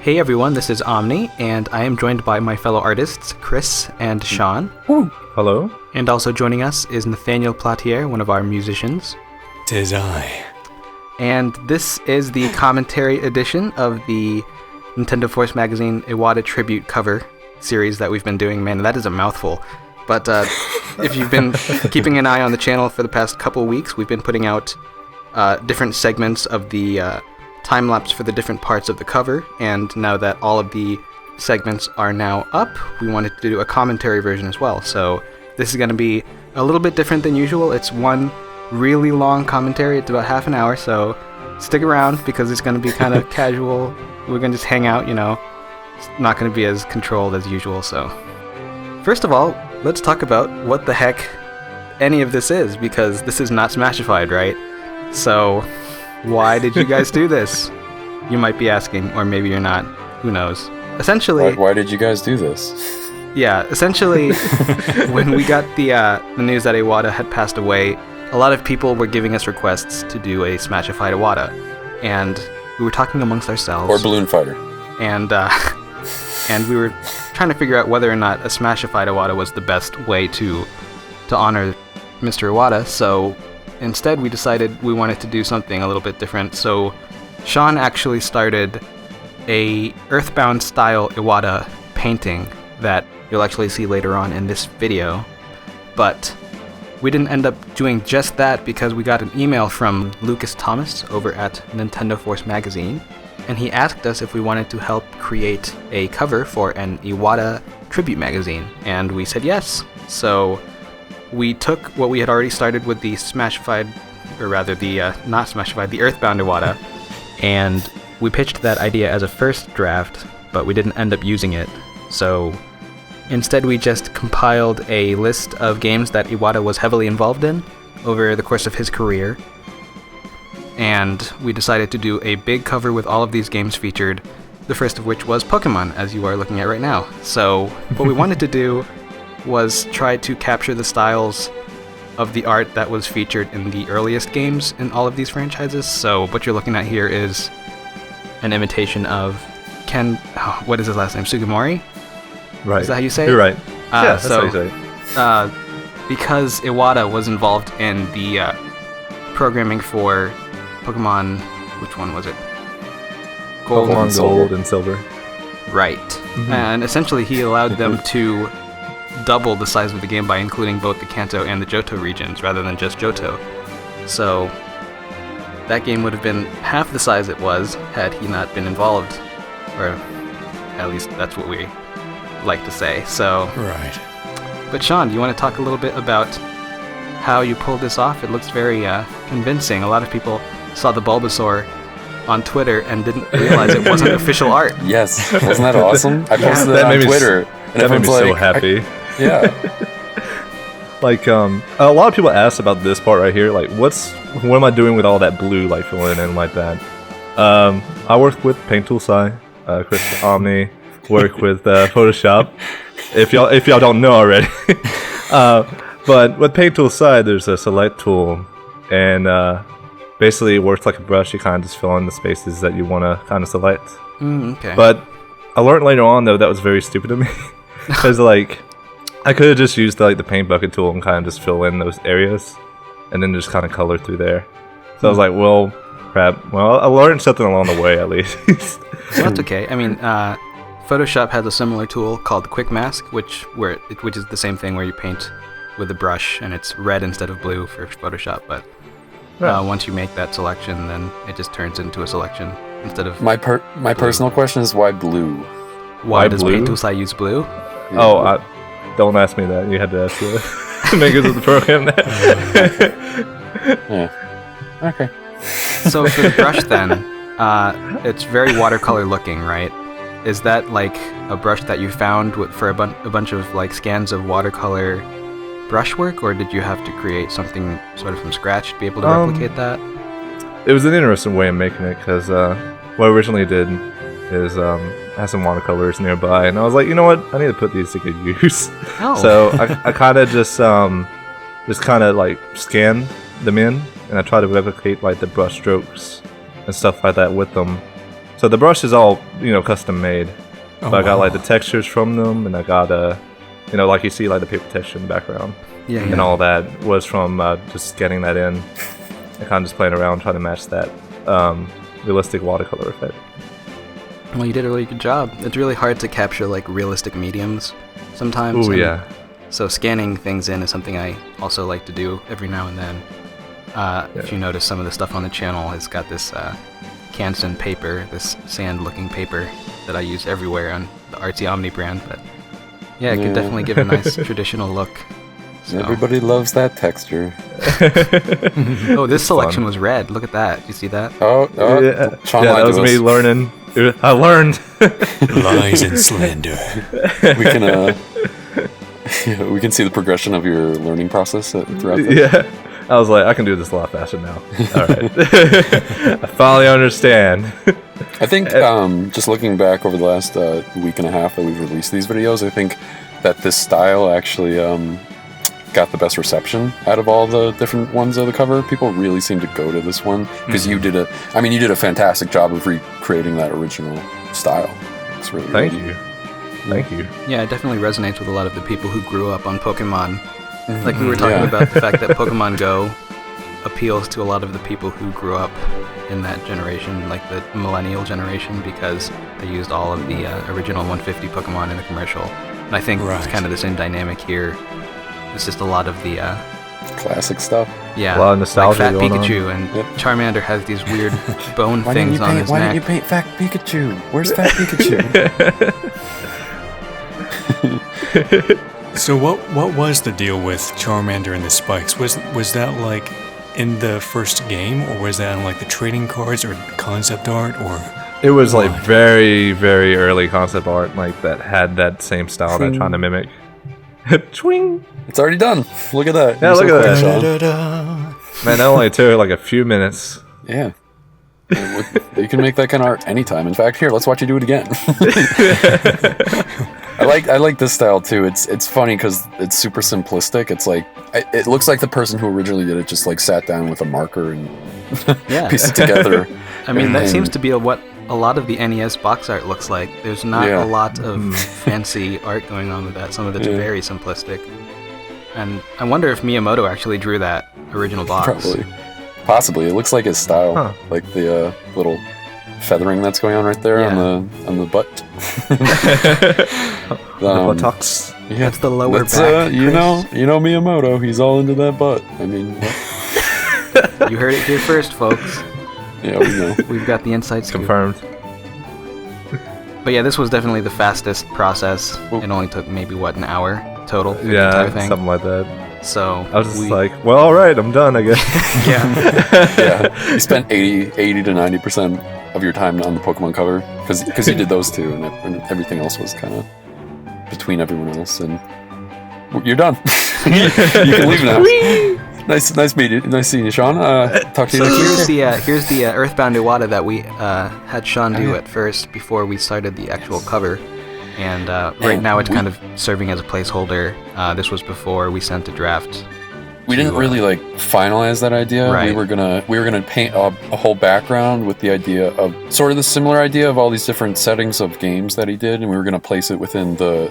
Hey everyone, this is Omni, and I am joined by my fellow artists, Chris and Sean. Woo. Hello. And also joining us is Nathanael Platier, one of our musicians. Tis I. And this is the commentary edition of the Nintendo Force Magazine Iwata Tribute cover series that we've been doing. Man, that is a mouthful. But if you've been keeping an eye on the channel for the past couple weeks, we've been putting out different segments of the time-lapse for the different parts of the cover, and now that all of the segments are now up, we wanted to do a commentary version as well. So this is going to be a little bit different than usual. It's one really long commentary. It's about half an hour, so stick around because it's going to be kind of casual. We're going to just hang out, It's not going to be as controlled as usual, so. First of all, let's talk about what the heck any of this is, because this is not Smashified, right? So why did you guys do this? You might be asking, or maybe you're not. Who knows? Essentially... Why did you guys do this? Yeah, essentially, when we got the news that Iwata had passed away, a lot of people were giving us requests to do a Smashified Iwata. And we were talking amongst ourselves. Or Balloon Fighter. And we were trying to figure out whether or not a Smashified Iwata was the best way to honor Mr. Iwata, so instead we decided we wanted to do something a little bit different. So Sean actually started a Earthbound Style Iwata painting that you'll actually see later on in this video. But we didn't end up doing just that because we got an email from Lucas Thomas over at Nintendo Force Magazine, and he asked us if we wanted to help create a cover for an Iwata tribute magazine, and we said yes. So we took what we had already started with the Smashified, or rather the not Smashified, the Earthbound Iwata, and we pitched that idea as a first draft, but we didn't end up using it. So instead we just compiled a list of games that Iwata was heavily involved in over the course of his career, and we decided to do a big cover with all of these games featured, the first of which was Pokemon, as you are looking at right now. So what we wanted to do was try to capture the styles of the art that was featured in the earliest games in all of these franchises. So what you're looking at here is an imitation of what is his last name? Sugimori? Right. Is that how you say it? You're right. Yeah, that's how you say it. Because Iwata was involved in the programming for Pokemon, which one was it? Pokemon Gold and Silver. Right. Mm-hmm. And essentially he allowed them to double the size of the game by including both the Kanto and the Johto regions rather than just Johto. So that game would have been half the size it was had he not been involved, or at least that's what we like to say. So right. But Sean, do you want to talk a little bit about how you pulled this off? It looks very convincing. A lot of people saw the Bulbasaur on Twitter and didn't realize it wasn't official art. Yes, wasn't that awesome? I posted that on Twitter, and that made me so like, happy. Yeah. Like, a lot of people asked about this part right here. Like, what am I doing with all that blue, like, filling in like that? I work with Paint Tool Sci, Chris Omni, work with Photoshop. If y'all don't know already. But with Paint Tool Sci, there's a select tool, and basically it works like a brush. You kind of just fill in the spaces that you want to kind of select. Okay. But I learned later on, though, that was very stupid of me. Because, like, I could have just used, like, the paint bucket tool and kind of just fill in those areas. And then just kind of color through there. So I was like, well, crap. Well, I learned something along the way, at least. Well, that's okay. I mean, Photoshop has a similar tool called Quick Mask, which is the same thing where you paint with a brush, and it's red instead of blue for Photoshop. But once you make that selection, then it just turns into a selection instead of my personal question is why blue? Why does Paint Tool Sci use blue? Yeah. Oh, don't ask me that. You had to ask the makers of the program that. Yeah. Okay. So for the brush then, it's very watercolor looking, right? Is that like a brush that you found for a bunch of like scans of watercolor brushwork, or did you have to create something sort of from scratch to be able to replicate that? It was an interesting way of making it, because what I originally did is have some watercolors nearby, and I was like, you know what, I need to put these to good use. Oh. So I kind of just kind of like scan them in, and I try to replicate like the brush strokes and stuff like that with them. So the brush is all, custom made. Oh, But I got like the textures from them, and I got like you see like the paper texture in the background, and all that was from just getting that in and kind of just playing around trying to match that realistic watercolor effect. Well, you did a really good job. It's really hard to capture like realistic mediums sometimes. Oh yeah. So scanning things in is something I also like to do every now and then. If you notice, some of the stuff on the channel has got this Canson paper, this sand-looking paper that I use everywhere on the Artsy Omni brand. But yeah, it can definitely give a nice traditional look. So. Everybody loves that texture. Oh, this selection was red. Look at that. You see that? Oh, yeah. Sean That was me learning. I learned. Lies and slander. We can see the progression of your learning process throughout this. Yeah. I was like, I can do this a lot faster now. All right. I finally understand. I think just looking back over the last week and a half that we've released these videos, I think that this style actually got the best reception out of all the different ones of the cover. People really seem to go to this one because you did a fantastic job of recreating that original style. It's really Thank you. Thank you. Yeah, it definitely resonates with a lot of the people who grew up on Pokemon. Like we were talking about the fact that Pokemon Go appeals to a lot of the people who grew up in that generation, like the millennial generation, because they used all of the original 150 Pokemon in the commercial. And I think it's kind of the same dynamic here. It's just a lot of the classic stuff. Yeah, a lot of nostalgia like Fat going Pikachu, on. and Charmander has these weird bone things on his neck. Why didn't you paint Fat Pikachu? Where's Fat Pikachu? So what was the deal with Charmander and the spikes? Was that like in the first game, or was that on like the trading cards or concept art, or? It was like very, very early concept art, like that had that same style that I'm trying to mimic. Twing! It's already done. Look at that. Yeah, look at that, Sean. Man, that only took like a few minutes. Yeah. You can make that kind of art anytime. In fact, here, let's watch you do it again. I like this style too. It's funny because it's super simplistic. It's like it looks like the person who originally did it just like sat down with a marker and pieced it together. I mean, that seems to be what a lot of the NES box art looks like. There's not a lot of fancy art going on with that. Some of it's very simplistic. And I wonder if Miyamoto actually drew that original box. Possibly. It looks like his style, like the little feathering that's going on right there on the butt. The buttocks. Yeah, that's the lower back. You know Miyamoto. He's all into that butt. I mean, you heard it here first, folks. Yeah, we know. We've got the inside scoop. Confirmed. But yeah, this was definitely the fastest process. It only took maybe an hour total. Yeah, something like that. So I was just like, well, all right, I'm done, I guess. Yeah. You spent 80 to 90% of your time on the Pokemon cover because you did those two, and everything else was kind of between everyone else, and you're done. You can leave now. Nice meeting you. Nice seeing you, Sean. Talk to you next week. Here's the Earthbound Iwata that we had Sean do at first before we started the actual cover. And right now it's kind of serving as a placeholder. This was before we sent a draft. We didn't really finalize that idea. Right. We were gonna paint a whole background with the idea of sort of the similar idea of all these different settings of games that he did, and we were gonna place it within the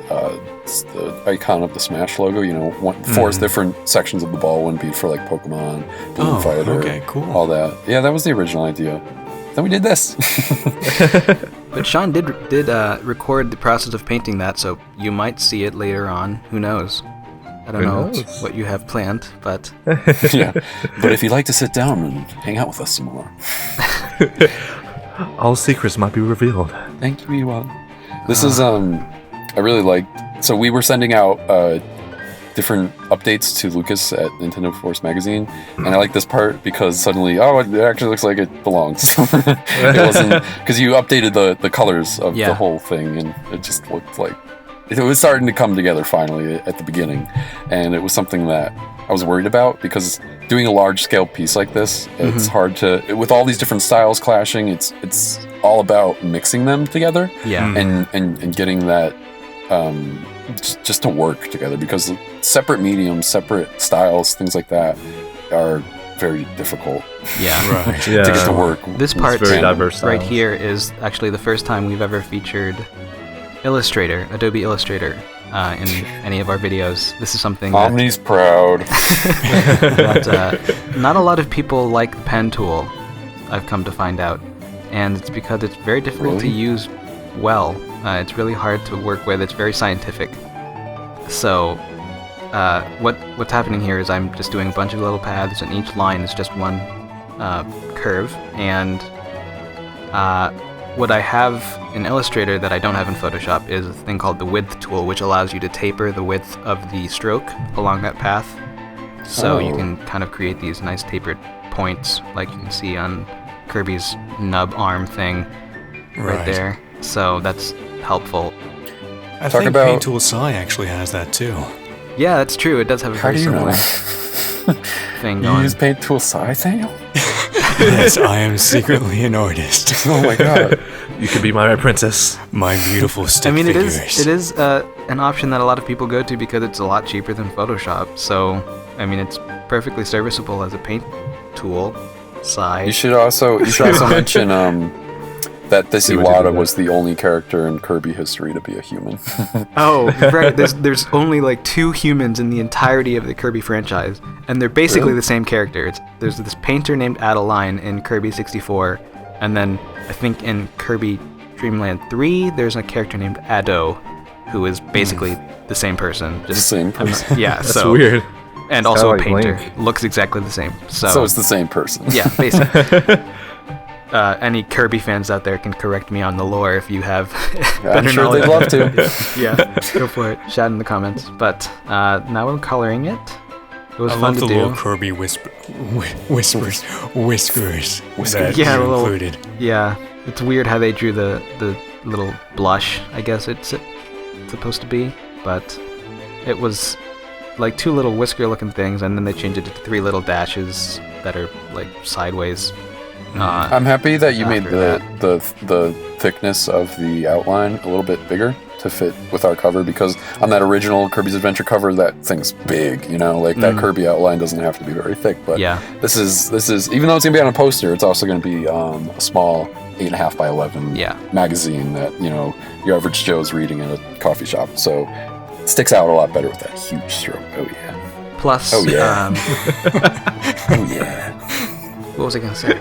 icon of the Smash logo. You know, four different sections of the ball. One be for like Pokemon, Blue Fighter, okay, cool. all that. Yeah, that was the original idea. Then we did this. But Sean did record the process of painting that, so you might see it later on. Who knows? I don't know what you have planned, but... Yeah, but if you'd like to sit down and hang out with us some more. All secrets might be revealed. Thank you, Iwata. This is, I really liked... So we were sending out different updates to Lucas at Nintendo Force Magazine, and I like this part because suddenly, it actually looks like it belongs. It wasn't... Because you updated the colors of the whole thing, and it just looked like... It was starting to come together finally at the beginning, and it was something that I was worried about because doing a large-scale piece like this, it's hard to, with all these different styles clashing, it's all about mixing them together, and getting that just to work together, because separate mediums, separate styles, things like that are very difficult Yeah. Right. Yeah. to get to work. This It's part very diverse right styles. here is actually the first time we've ever featured Illustrator, Adobe Illustrator, in any of our videos. This is something that, Omni's proud. not a lot of people like the pen tool, I've come to find out. And it's because it's very difficult to Really? use well. It's really hard to work with. It's very scientific. So, what's happening here is I'm just doing a bunch of little paths, and each line is just one curve. And what I have in Illustrator that I don't have in Photoshop is a thing called the width tool, which allows you to taper the width of the stroke along that path. So you Oh. can kind of create these nice tapered points, like you can see on Kirby's nub arm thing right there. So that's helpful. I Talk think about- Paint Tool Sai actually has that too. Yeah, that's true. It does have a How very do you know? similar thing You going. use Paint Tool Sai, Daniel? Yes, I am secretly an artist. Oh my god. You could be my princess. My beautiful stick I mean, figures. it is an option that a lot of people go to because it's a lot cheaper than Photoshop. So, I mean, it's perfectly serviceable as a paint tool. You should also mention that this See what you did Iwata there. was the only character in Kirby history to be a human. Oh, right. There's only like 2 humans in the entirety of the Kirby franchise, and they're basically Really? the same character. There's this painter named Adeline in Kirby 64, and then I think in Kirby Dream Land 3, there's a character named Ado, who is basically the same person. The same person. Yeah, That's so weird. and also a like painter. Link. Looks exactly the same. So it's the same person. Yeah, basically. Any Kirby fans out there can correct me on the lore if you have better I'm sure knowledge. they'd love to. Yeah, go for it. Shout in the comments. But now I'm coloring it. It was I fun love to the do. little Kirby whiskers that Yeah, you the little- included. Yeah, it's weird how they drew the little blush, I guess it's supposed to be. But it was like 2 little whisker-looking things, and then they changed it to 3 little dashes that are like sideways. I'm happy that you made After the thickness of the outline a little bit bigger to fit with our cover, because on that original Kirby's Adventure cover, that thing's big, you know, like that Kirby outline doesn't have to be very thick, but Yeah. this is even though it's gonna be on a poster, it's also gonna be a small 8.5 by 11 Yeah. magazine that, you know, your average Joe's reading in a coffee shop, so it sticks out a lot better with that huge stroke. Oh yeah. Plus, Oh, yeah. Oh yeah. what was I gonna say?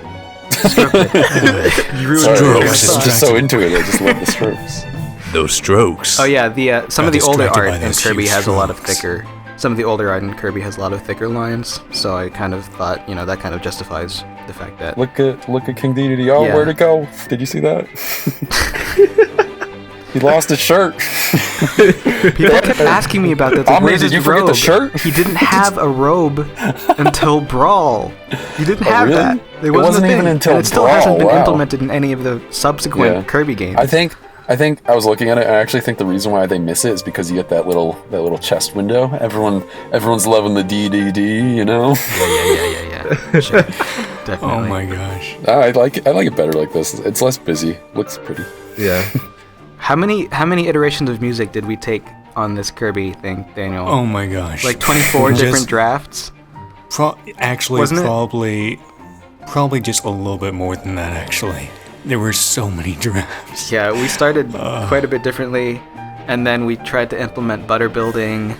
You ruined Sorry, my I'm Strokes. just so into it. I just love the strokes. Those strokes. Oh yeah, the some Got of the older distracted art by in those Kirby huge has a lot of strokes. thicker. Some of the older art in Kirby has a lot of thicker lines, so I kind of thought, you know, that kind of justifies the fact that. Look at King Dedede. Oh, Yeah. where'd it go? Did you see that? He lost his shirt. People kept asking me about that. Like, Omni, where's did his you forget the robe? shirt? He didn't have a robe until Brawl. He didn't have really? that. It wasn't wasn't a thing. even until and it still Brawl, hasn't been wow. implemented in any of the subsequent Yeah. Kirby games. I think I was looking at it, and I actually think the reason why they miss it is because you get that little chest window. Everyone's loving the DDD, you know. Yeah. Sure. Definitely. Oh my gosh. I like it better like this. It's less busy. Looks pretty. Yeah. How many iterations of music did we take on this Kirby thing, Daniel? Oh my gosh. Like 24 Just- different drafts? Actually, Wasn't it? probably just a little bit more than that. Actually, there were so many drafts. Yeah, we started quite a bit differently, and then we tried to implement butter building,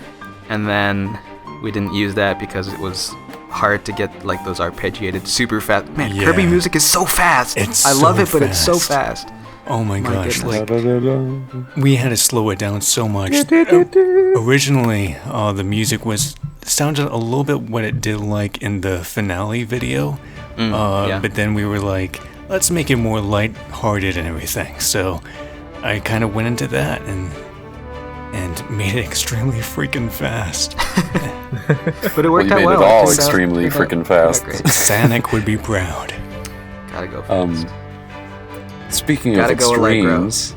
and then we didn't use that because it was hard to get like those arpeggiated super fast. Man, Yeah. Kirby music is so fast. It's I love so it, but it's so fast. fast. Oh my gosh! goodness. Like we had to slow it down so much. Originally, the music sounded a little bit what it did like in the finale video, yeah. but then we were like, let's make it more light-hearted and everything. So I kind of went into that and made it extremely freaking fast. But it worked you out made well. it all turned out- extremely turned out- freaking turned out fast. great. Sanic would be proud. Gotta go fast. Speaking Gotta of go Allegro. extremes,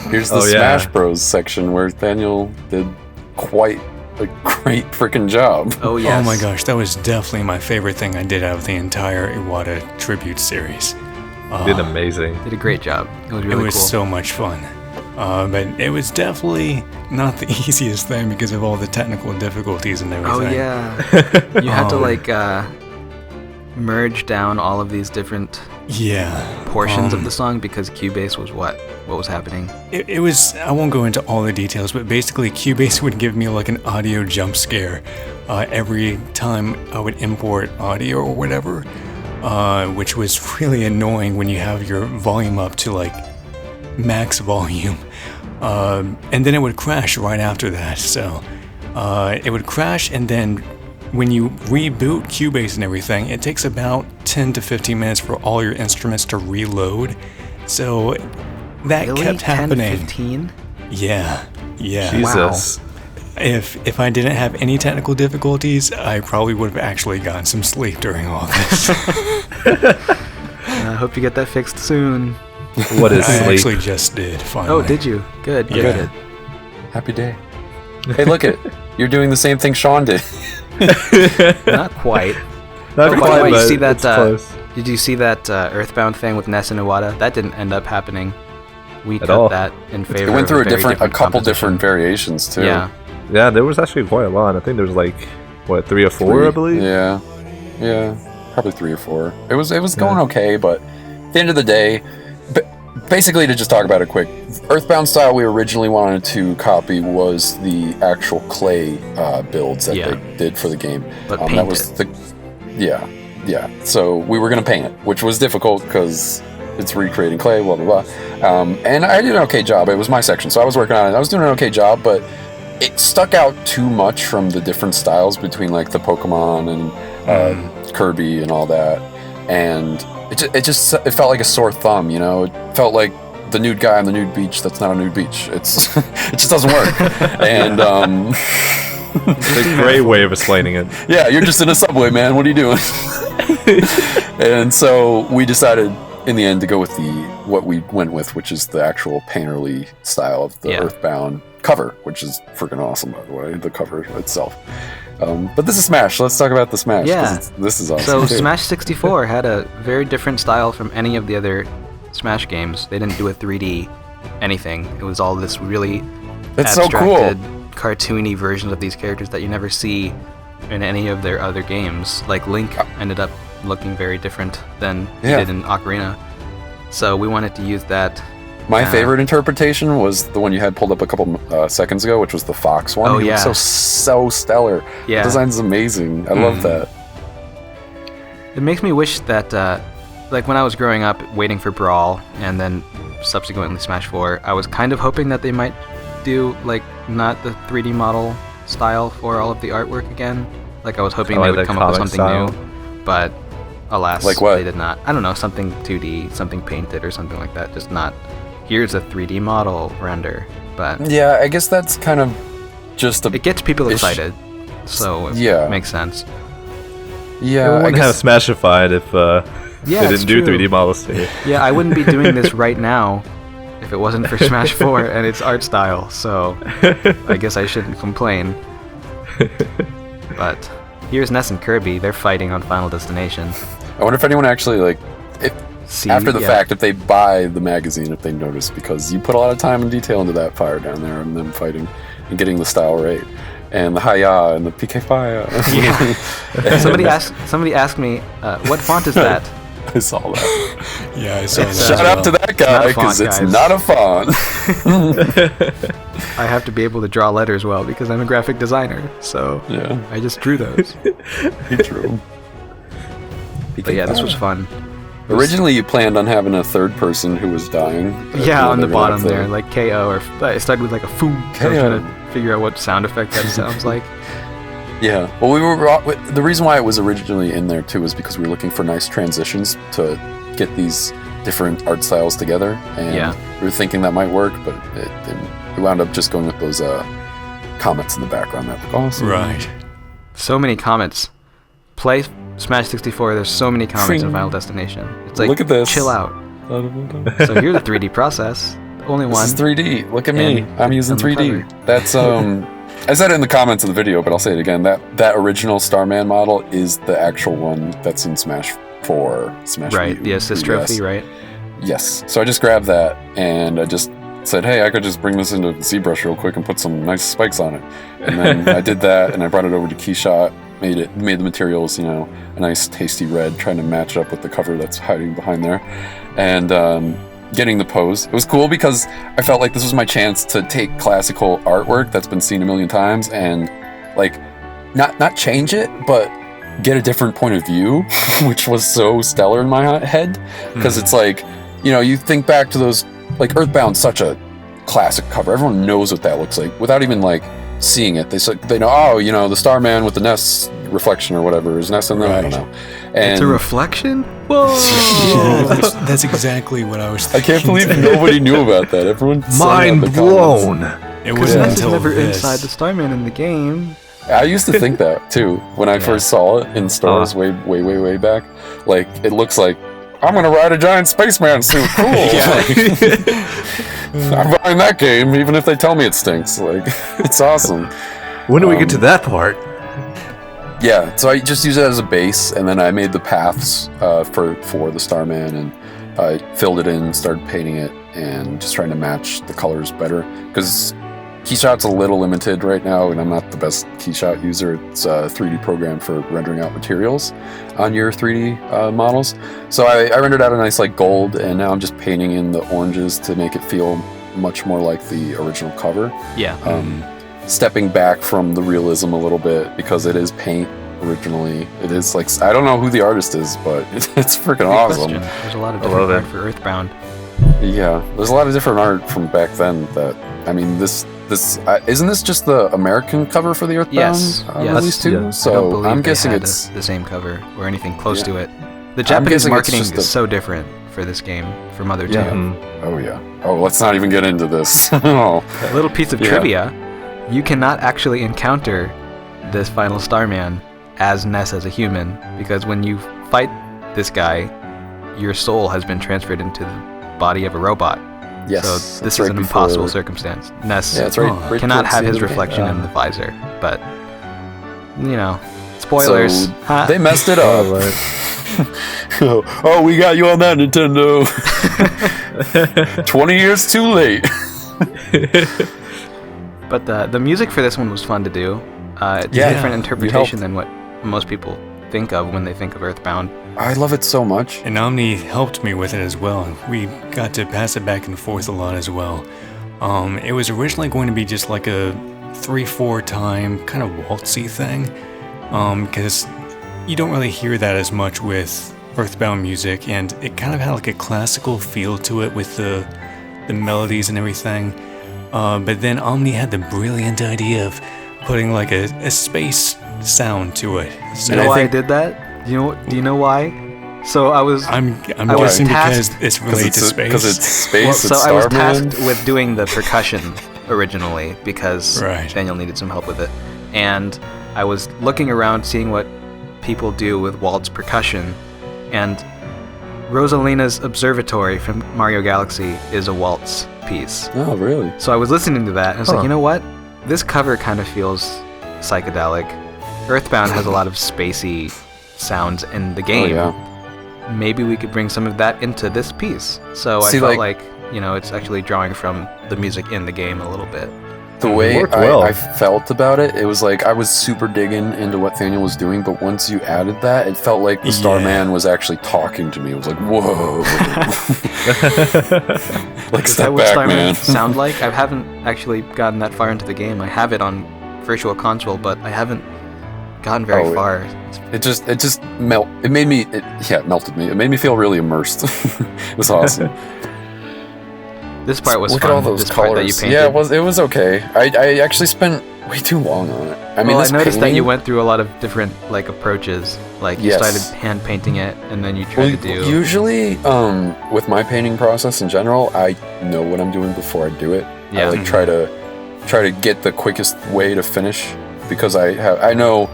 here's the Oh, yeah. Smash Bros section where Daniel did quite a great freaking job. Oh yes. Oh my gosh, that was definitely my favorite thing I did out of the entire Iwata tribute series. Did amazing. Did a great job. It was It really was cool. so much fun. But it was definitely not the easiest thing because of all the technical difficulties and everything. Oh yeah. You had to like merge down all of these different portions of the song because Cubase was what was happening? It was, I won't go into all the details, but basically Cubase would give me like an audio jump scare every time I would import audio or whatever, which was really annoying when you have your volume up to like max volume. And then it would crash right after that. So it would crash, and then when you reboot Cubase and everything, it takes about 10 to 15 minutes for all your instruments to reload. So that Really? kept 10 happening. to 15? Yeah. Jesus. If I didn't have any technical difficulties, I probably would have actually gotten some sleep during all this. I hope you get that fixed soon. What is I sleep? actually just did, finally. Oh, did you? Good. Yeah. Good. Happy day. Hey, look it. You're doing the same thing Sean did. Not quite. Not By the quite, way, you but see that, it's close. Did you see that Earthbound thing with Ness and Iwata? That didn't end up happening. We cut all. that in favor. It went through of very a couple composition. different variations too. Yeah. Yeah, there was actually quite a lot. I think there was like, what, 3 or 4, I believe? Yeah, probably 3 or 4. It was going okay, but at the end of the day, basically to just talk about it quick, Earthbound Style we originally wanted to copy was the actual clay builds that they did for the game. But that was yeah. So we were gonna paint it, which was difficult because it's recreating clay, blah blah blah. And I did an okay job. It was my section, so I was working on it. I was doing an okay job, but it stuck out too much from the different styles between like the Pokemon and Kirby and all that, and it felt like a sore thumb, you know. It felt like the nude guy on the nude beach. That's not a nude beach. It just doesn't work. And It's a great way of explaining it. yeah, you're just in a subway, man. What are you doing? And so we decided in the end to go with what we went with, which is the actual painterly style of the Earthbound cover, which is freaking awesome, by the way, the cover itself. But this is Smash. Let's talk about the Smash. Yeah. This is awesome. So too. Smash 64 had a very different style from any of the other Smash games. They didn't do a 3D anything. It was all this really It's so cool. abstracted, cartoony versions of these characters that you never see in any of their other games. Like Link ended up looking very different than he did in Ocarina. So we wanted to use that. My favorite interpretation was the one you had pulled up a couple seconds ago, which was the Fox one. Oh, He yeah. looks so stellar. Yeah. The design's amazing. I love that. It makes me wish that, like when I was growing up waiting for Brawl and then subsequently Smash 4, I was kind of hoping that they might do like not the 3D model style for all of the artwork again. Like I was hoping they would come up with something new, but alas, like what? They did not. I don't know, something 2D, something painted or something like that. Just not, here's a 3D model render. But Yeah, I guess that's kind of just it gets people excited, so it Yeah. makes sense. Yeah, It I wouldn't have guess. Smashified if Yeah, they it's didn't do true. 3D models too. Yeah, I wouldn't be doing this right now if it wasn't for Smash 4 and its art style, so I guess I shouldn't complain. But here's Ness and Kirby, they're fighting on Final Destination. I wonder if anyone actually after the Yeah. fact, if they buy the magazine, if they notice, because you put a lot of time and detail into that fire down there and them fighting and getting the style right. And the hi-ya and the PK fire. Yeah. Somebody asked me, what font is that? I saw that. Yeah, I saw that. Shout as out to well. that guy, not a font, because it's guys. not a font. I have to be able to draw letters well because I'm a graphic designer, so Yeah, I just drew those. true. But yeah, this was fun. Originally, you planned on having a third person who was dying. Yeah, on the They're bottom like there, like KO, or I started with like a foom. So I was trying to figure out what sound effect that sounds like. Yeah. Well, the reason why it was originally in there too was because we were looking for nice transitions to get these different art styles together, and we were thinking that might work, but it didn't. We wound up just going with those comments in the background that look awesome. Right. So many comments. Play Smash 64. There's so many comments in Fring. Final Destination. It's like, Look at this. chill out. So here's a 3D process. Only one. This is 3D. Look at me. And- I'm using and the 3D. cover. That's I said it in the comments of the video, but I'll say it again. That original Starman model is the actual one that's in Smash 4, Smash Right, View, the assist 3DS. trophy, right? Yes. So I just grabbed that and I just said, hey, I could just bring this into ZBrush real quick and put some nice spikes on it. And then I did that and I brought it over to Keyshot made the materials, you know, a nice tasty red, trying to match it up with the cover that's hiding behind there, and getting the pose. It was cool because I felt like this was my chance to take classical artwork that's been seen a million times and like not change it, but get a different point of view, which was so stellar in my head, because it's like, you know, you think back to those, like Earthbound, such a classic cover. Everyone knows what that looks like without even like seeing it. They know, oh, you know, the Starman with the Ness reflection or whatever is Ness in there. Right. I don't know. And it's a reflection. Whoa! Yeah, that's exactly what I was thinking. I can't believe nobody knew about that. Everyone mind blown. It wasn't Ness is until never this. inside the Starman in the game. I used to think that too when I first saw it in stores way back. Like, it looks like I'm gonna ride a giant spaceman suit. Cool. I'm buying that game even if they tell me it stinks. Like, it's awesome. When do we get to that part? Yeah, so I just use it as a base, and then I made the paths for the Starman, and I filled it in, started painting it, and just trying to match the colors better, because Keyshot's a little limited right now, and I'm not the best Keyshot user. It's a 3D program for rendering out materials on your 3D models. So I rendered out a nice like gold, and now I'm just painting in the oranges to make it feel much more like the original cover. Yeah. Stepping back from the realism a little bit, because it is paint originally. It is like, I don't know who the artist is, but it's freaking awesome. Question. There's a lot of different art for Earthbound. Yeah, there's a lot of different art from back then that, I mean, this isn't this just the American cover for the Earthbound release too? Yeah. So I'm guessing had it's the same cover or anything close to it. The I'm Japanese guessing marketing it's just is so different for this game from other two. Oh yeah. Oh, let's not even get into this. Oh. A little piece of trivia: you cannot actually encounter this final Starman as Ness as a human, because when you fight this guy, your soul has been transferred into the body of a robot. Yes. So this is an impossible circumstance. Ness cannot have his reflection in the visor, but you know, spoilers. So they messed it up. Oh, we got you on that, Nintendo. 20 years too late. But the music for this one was fun to do. It's a different interpretation than what most people think of when they think of Earthbound. I love it so much. And Omni helped me with it as well. We got to pass it back and forth a lot as well. It was originally going to be just like a 3/4 time kind of waltzy thing, because you don't really hear that as much with Earthbound music, and it kind of had like a classical feel to it with the melodies and everything. But then Omni had the brilliant idea of putting like a space sound to it. So You know why I did that? Do you know why? So I was I'm I was guessing tasked- because it's related to space. Because it's space. well, it's so I was Starman. tasked with doing the percussion originally because Right. Daniel needed some help with it, and I was looking around seeing what people do with waltz percussion, and Rosalina's Observatory from Mario Galaxy is a waltz piece. Oh, really? So I was listening to that, and I was like, you know what? This cover kind of feels psychedelic. Earthbound has a lot of spacey sounds in the game. Oh, yeah. Maybe we could bring some of that into this piece. So See, I felt like- like, you know, it's actually drawing from the music in the game a little bit. The way worked well. I felt about it, it was like I was super digging into what Nathaniel was doing, but once you added that, it felt like the Starman was actually talking to me. It was like, whoa. Like, Is step that what back, Starman man. sound like? I haven't actually gotten that far into the game. I have it on Virtual Console, but I haven't gotten very far. It just melted me. It melted me. It made me feel really immersed. It was awesome. This part was Look fun. at all those this colors. part that you painted. Yeah, it was okay. I actually spent way too long on it. I mean, Well, I this noticed that painting- you went through a lot of different like approaches. Like you Yes. started hand painting it, and then you tried to do. Usually, with my painting process in general, I know what I'm doing before I do it. Yeah. I like try to get the quickest way to finish, because I know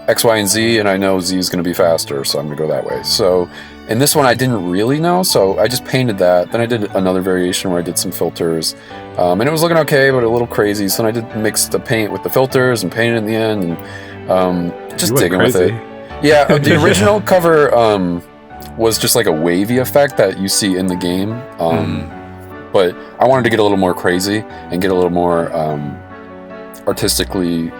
X, Y, and Z, and I know Z is going to be faster, so I'm going to go that way. So in this one, I didn't really know, so I just painted that. Then I did another variation where I did some filters, and it was looking okay, but a little crazy. So then I did mix the paint with the filters and painted in the end, and just You went digging with crazy. it. Yeah, the original cover was just like a wavy effect that you see in the game, but I wanted to get a little more crazy and get a little more artistically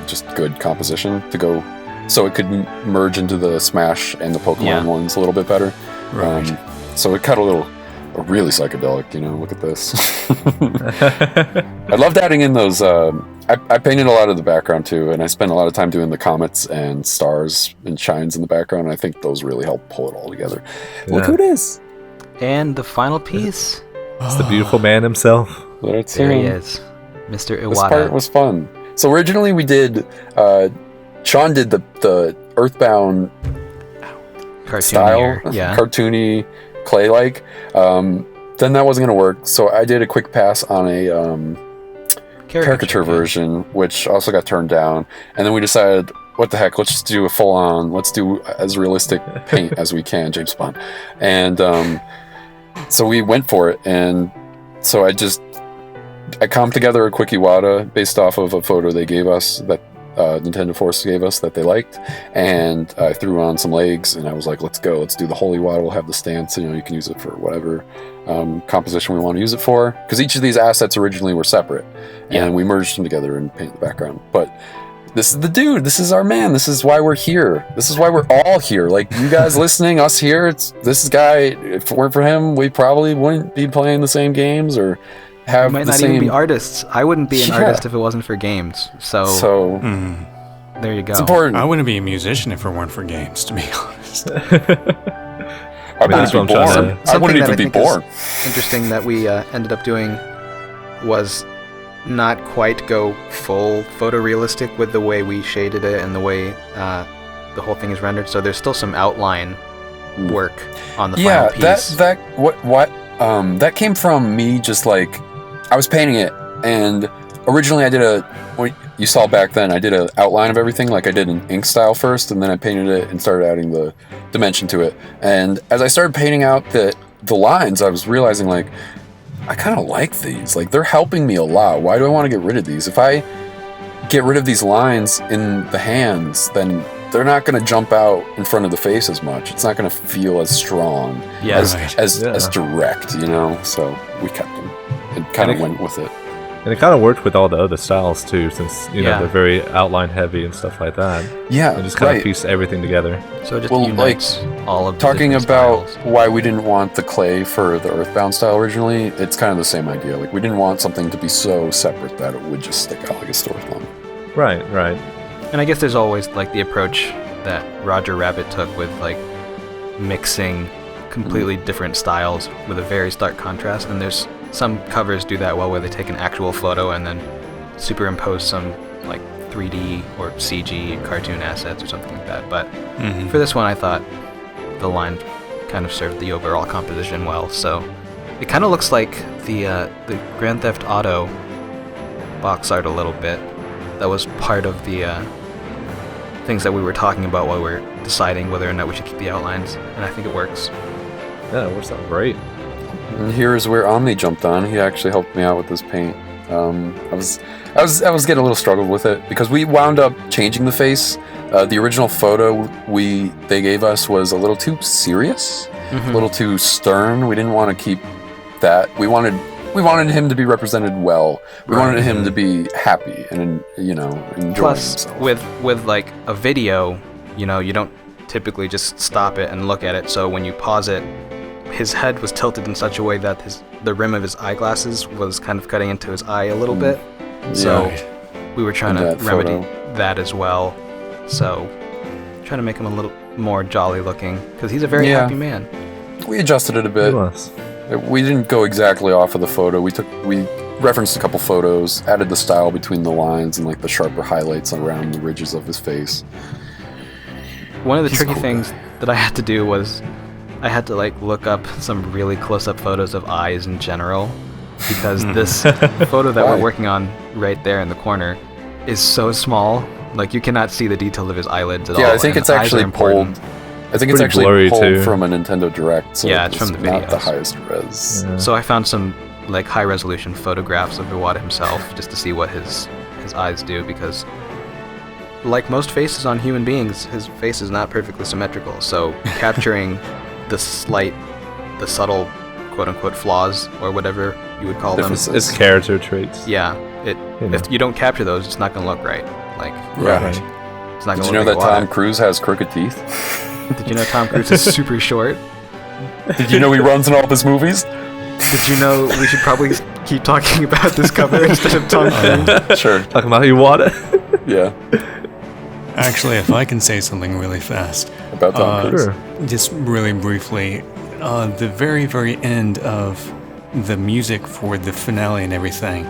just good composition to go, so it could merge into the Smash and the Pokemon ones a little bit better. Right. So it got really psychedelic, look at this. I loved adding in those, I painted a lot of the background too, and I spent a lot of time doing the comets and stars and shines in the background, and I think those really help pull it all together. Yeah. Look who it is. And the final piece. It's the beautiful man himself. There he is. Mr. Iwata. This part was fun. So originally we did, Sean did the Earthbound style, cartoony, clay-like. Then that wasn't going to work, so I did a quick pass on a caricature version, which also got turned down. And then we decided, what the heck, let's just do a full-on, let's do as realistic paint as we can, James Bond. And so we went for it, and so I comped together a quick Iwata based off of a photo they gave us, that Nintendo Force gave us, that they liked, and I threw on some legs, and I was like, let's go, let's do the whole Iwata. We'll have the stance, you can use it for whatever composition we want to use it for, because each of these assets originally were separate, and we merged them together and painted the background. But this is the dude, this is our man, this is why we're here, this is why we're all here, like you guys listening, us here, this guy, if it weren't for him, we probably wouldn't be playing the same games, or have we might the not same... even be artists. I wouldn't be an artist if it wasn't for games. So there you go. It's important. I wouldn't be a musician if it weren't for games, to be honest. I wouldn't be born. I wouldn't even be born. Interesting that we ended up doing was not quite go full photorealistic with the way we shaded it and the way the whole thing is rendered. So there's still some outline work on the final piece. That came from me, just like I was painting it, and originally I did what you saw back then, I did an outline of everything, like I did an ink style first, and then I painted it and started adding the dimension to it. And as I started painting out the lines, I was realizing, like, I kind of like these. Like, they're helping me a lot. Why do I want to get rid of these? If I get rid of these lines in the hands, then they're not going to jump out in front of the face as much. It's not going to feel as strong, as direct, So we kept them and kind of went with it. And it kind of worked with all the other styles too, since they're very outline heavy and stuff like that. Yeah, and just kind of piece everything together. So it just unites all of the talking about styles. Why we didn't want the clay for the Earthbound style originally. It's kind of the same idea. Like, we didn't want something to be so separate that it would just stick out like a sore thumb. Right. And I guess there's always like the approach that Roger Rabbit took with like mixing completely different styles with a very stark contrast. And there's some covers do that well, where they take an actual photo and then superimpose some like 3D or CG cartoon assets or something like that. But for this one, I thought the line kind of served the overall composition well. So it kind of looks like the Grand Theft Auto box art a little bit. That was part of the things that we were talking about while we were deciding whether or not we should keep the outlines, and I think it works. Yeah, it works out great. And here's where Omni jumped on. He actually helped me out with this paint. I was getting a little struggled with it because we wound up changing the face. The original photo they gave us was a little too serious, a little too stern. We didn't want to keep that. We wanted him to be represented well. We wanted him to be happy and enjoy Plus, himself. with like a video, you don't typically just stop it and look at it. So when you pause it, his head was tilted in such a way that the rim of his eyeglasses was kind of cutting into his eye a little bit. So we were trying to remedy that as well. So trying to make him a little more jolly looking, because he's a very happy man. We adjusted it a bit. We didn't go exactly off of the photo. We referenced a couple photos, added the style between the lines and like the sharper highlights around the ridges of his face. One of the tricky things that I had to do was I had to like look up some really close-up photos of eyes in general, because this photo that we're working on right there in the corner is so small. Like, you cannot see the details of his eyelids at all. Yeah, I think it's actually pulled. I think it's actually pulled from a Nintendo Direct. So yeah, it's from the videos. Not the highest res. Yeah. So I found some like high-resolution photographs of Iwata himself just to see what his eyes do, because like most faces on human beings, his face is not perfectly symmetrical. So capturing the subtle quote-unquote flaws, or whatever you would call them. It's character traits. Yeah. If you don't capture those, it's not going to look right. Like, Right. it's not Did gonna you know look that like Tom Iwata. Cruise has crooked teeth? Did you know Tom Cruise is super short? Did you know he runs in all of his movies? Did you know we should probably keep talking about this cover instead of Tom Cruise? Sure. Talking about Iwata. Yeah. Actually, if I can say something really fast, About Tom Cruise. Sure. just really briefly, the very, very end of the music for the finale and everything,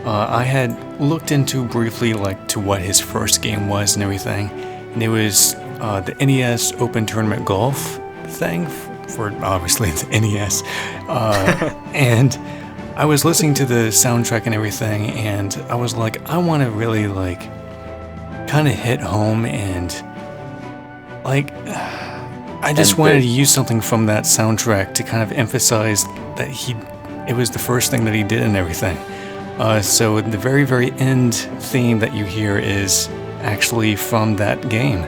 I had looked into briefly like to what his first game was and everything, and it was the NES Open Tournament Golf thing for obviously the NES, and I was listening to the soundtrack and everything, and I was like, I want to really like kind of hit home and like I just And wanted big. to use something from that soundtrack to kind of emphasize that it was the first thing that he did and everything. So the very, very end theme that you hear is actually from that game.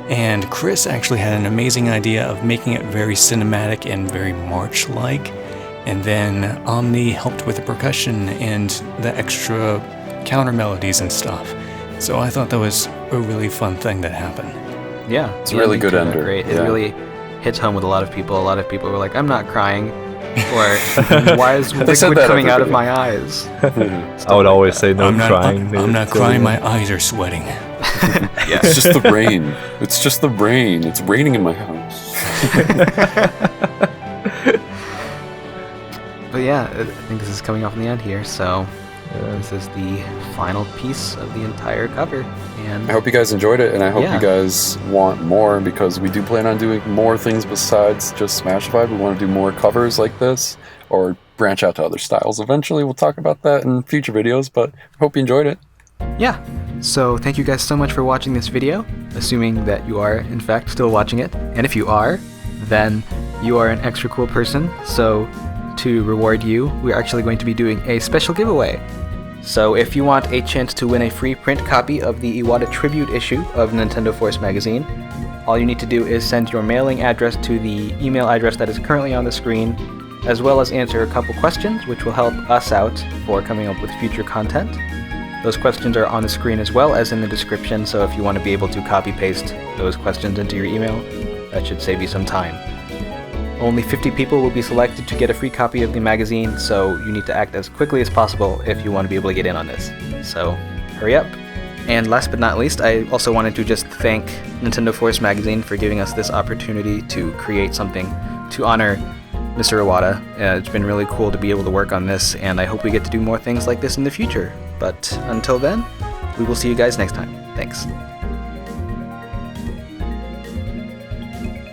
And Chris actually had an amazing idea of making it very cinematic and very March-like. And then Omni helped with the percussion and the extra counter melodies and stuff. So I thought that was a really fun thing that happened. Yeah, It's the a really ending good turned out ender, Great. It yeah. really hits home with a lot of people. A lot of people were like, "I'm not crying," or "Why is They said liquid that coming out of every my eyes?" I would always say no I'm not crying. I'm not crying, my eyes are sweating. Yeah. It's just the rain. It's just the rain. It's raining in my house. But yeah, I think this is coming off in the end here. So this is the final piece of the entire cover, and I hope you guys enjoyed it, and I hope Yeah. you guys want more, because we do plan on doing more things besides just Smashify. We want to do more covers like this, or branch out to other styles. Eventually, we'll talk about that in future videos, but I hope you enjoyed it. yeah. So thank you guys so much for watching this video, assuming that you are in fact still watching it. And if you are, then you are an extra cool person. So to reward you, we're actually going to be doing a special giveaway. So if you want a chance to win a free print copy of the Iwata Tribute issue of Nintendo Force magazine, all you need to do is send your mailing address to the email address that is currently on the screen, as well as answer a couple questions, which will help us out for coming up with future content. Those questions are on the screen as well as in the description, so if you want to be able to copy-paste those questions into your email, that should save you some time. Only 50 people will be selected to get a free copy of the magazine, so you need to act as quickly as possible if you want to be able to get in on this. So, hurry up. And last but not least, I also wanted to just thank Nintendo Force magazine for giving us this opportunity to create something to honor Mr. Iwata. It's been really cool to be able to work on this, and I hope we get to do more things like this in the future. But until then, we will see you guys next time. Thanks.